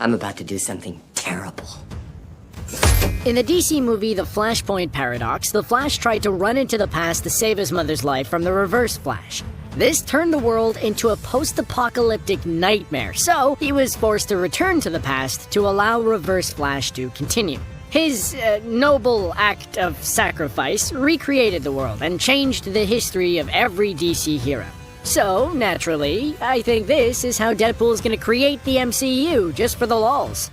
I'm about to do something terrible. In the DC movie The Flashpoint Paradox, the Flash tried to run into the past to save his mother's life from the Reverse Flash. This turned the world into a post-apocalyptic nightmare, so he was forced to return to the past to allow Reverse Flash to continue. His noble act of sacrifice recreated the world and changed the history of every DC hero. So, naturally, I think this is how Deadpool is going to create the MCU, just for the lulz.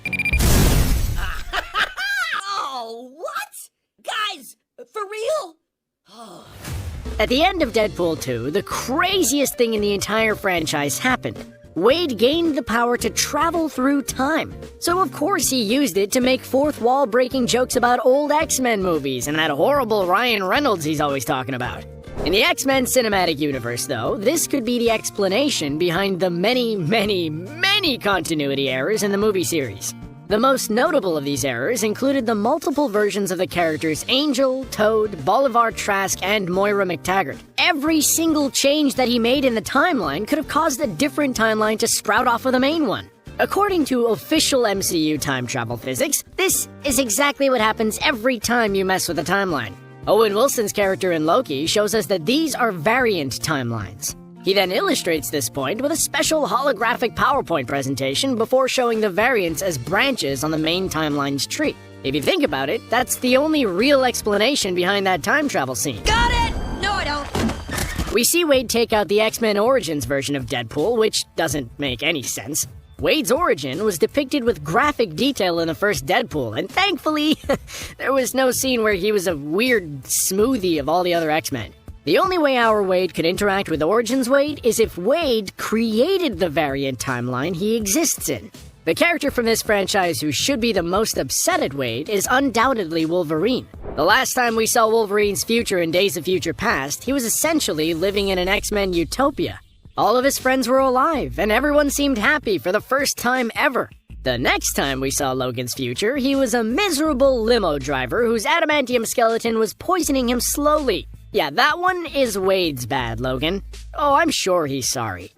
Oh, what? Guys, for real? Oh. At the end of Deadpool 2, the craziest thing in the entire franchise happened. Wade gained the power to travel through time. So of course he used it to make fourth wall breaking jokes about old X-Men movies and that horrible Ryan Reynolds he's always talking about. In the X-Men cinematic universe, though, this could be the explanation behind the many continuity errors in the movie series. The most notable of these errors included the multiple versions of the characters Angel, Toad, Bolivar Trask, and Moira McTaggart. Every single change that he made in the timeline could have caused a different timeline to sprout off of the main one. According to official MCU time travel physics, this is exactly what happens every time you mess with the timeline. Owen Wilson's character in Loki shows us that these are variant timelines. He then illustrates this point with a special holographic PowerPoint presentation before showing the variants as branches on the main timeline's tree. If you think about it, that's the only real explanation behind that time travel scene. Got it! No, I don't. We see Wade take out the X-Men Origins version of Deadpool, which doesn't make any sense. Wade's origin was depicted with graphic detail in the first Deadpool, and thankfully, there was no scene where he was a weird smoothie of all the other X-Men. The only way our Wade could interact with Origins Wade is if Wade created the variant timeline he exists in. The character from this franchise who should be the most upset at Wade is undoubtedly Wolverine. The last time we saw Wolverine's future in Days of Future Past, he was essentially living in an X-Men utopia. All of his friends were alive, and everyone seemed happy for the first time ever. The next time we saw Logan's future, he was a miserable limo driver whose adamantium skeleton was poisoning him slowly. Yeah, that one is Wade's bad, Logan. Oh, I'm sure he's sorry.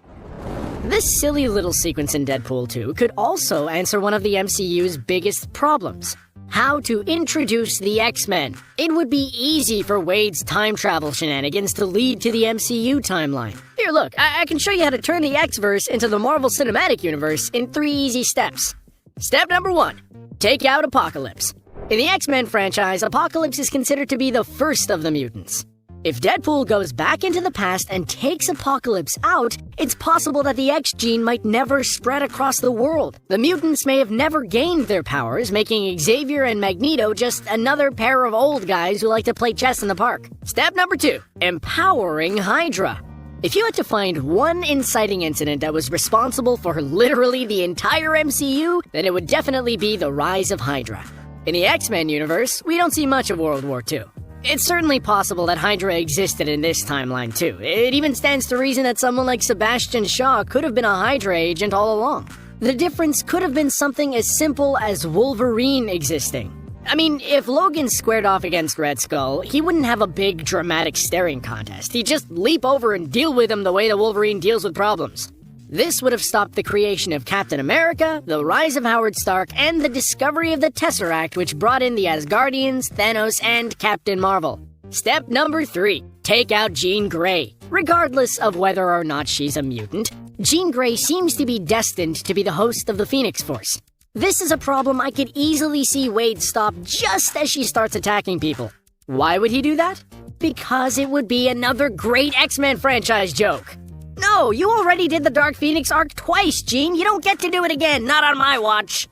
This silly little sequence in Deadpool 2 could also answer one of the MCU's biggest problems: how to introduce the X-Men. It would be easy for Wade's time travel shenanigans to lead to the MCU timeline. Here, look, I can show you how to turn the X-verse into the Marvel Cinematic Universe in 3 easy steps. Step number 1, take out Apocalypse. In the X-Men franchise, Apocalypse is considered to be the first of the mutants. If Deadpool goes back into the past and takes Apocalypse out, it's possible that the X gene might never spread across the world. The mutants may have never gained their powers, making Xavier and Magneto just another pair of old guys who like to play chess in the park. Step number 2, empowering Hydra. If you had to find one inciting incident that was responsible for literally the entire MCU, then it would definitely be the rise of Hydra. In the X-Men universe, we don't see much of World War II. It's certainly possible that Hydra existed in this timeline too. It even stands to reason that someone like Sebastian Shaw could have been a Hydra agent all along. The difference could have been something as simple as Wolverine existing. I mean, if Logan squared off against Red Skull, he wouldn't have a big dramatic staring contest. He'd just leap over and deal with him the way that Wolverine deals with problems. This would have stopped the creation of Captain America, the rise of Howard Stark, and the discovery of the Tesseract, which brought in the Asgardians, Thanos, and Captain Marvel. Step number 3, take out Jean Grey. Regardless of whether or not she's a mutant, Jean Grey seems to be destined to be the host of the Phoenix Force. This is a problem I could easily see Wade stop just as she starts attacking people. Why would he do that? Because it would be another great X-Men franchise joke. No, you already did the Dark Phoenix arc twice, Jean. You don't get to do it again, not on my watch.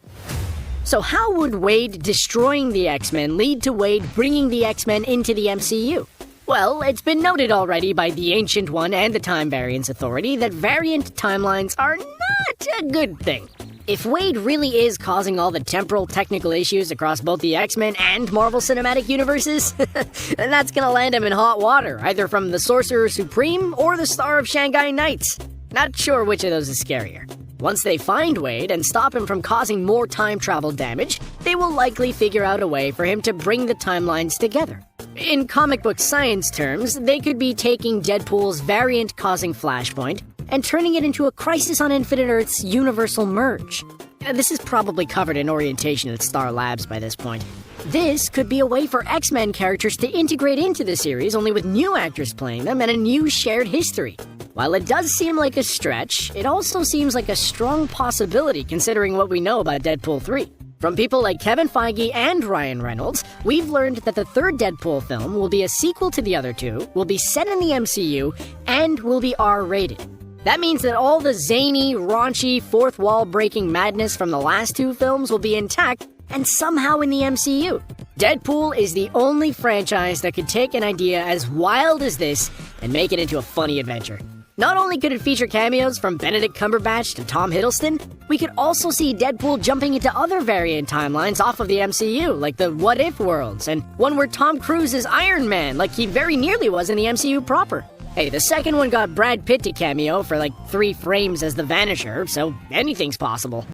So how would Wade destroying the X-Men lead to Wade bringing the X-Men into the MCU? Well, it's been noted already by the Ancient One and the Time Variance Authority that variant timelines are not a good thing. If Wade really is causing all the temporal technical issues across both the X-Men and Marvel Cinematic Universes, then that's gonna land him in hot water, either from the Sorcerer Supreme or the Star of Shanghai Knights. Not sure which of those is scarier. Once they find Wade and stop him from causing more time travel damage, they will likely figure out a way for him to bring the timelines together. In comic book science terms, they could be taking Deadpool's variant-causing Flashpoint and turning it into a Crisis on Infinite Earths universal merge. This is probably covered in orientation at Star Labs by this point. This could be a way for X-Men characters to integrate into the series, only with new actors playing them and a new shared history. While it does seem like a stretch, it also seems like a strong possibility considering what we know about Deadpool 3. From people like Kevin Feige and Ryan Reynolds, we've learned that the third Deadpool film will be a sequel to the other two, will be set in the MCU, and will be R-rated. That means that all the zany, raunchy, fourth wall breaking madness from the last two films will be intact and somehow in the MCU. Deadpool is the only franchise that could take an idea as wild as this and make it into a funny adventure. Not only could it feature cameos from Benedict Cumberbatch to Tom Hiddleston, we could also see Deadpool jumping into other variant timelines off of the MCU, like the What If worlds, and one where Tom Cruise is Iron Man, like he very nearly was in the MCU proper. Hey, the second one got Brad Pitt to cameo for like 3 frames as the Vanisher, so anything's possible.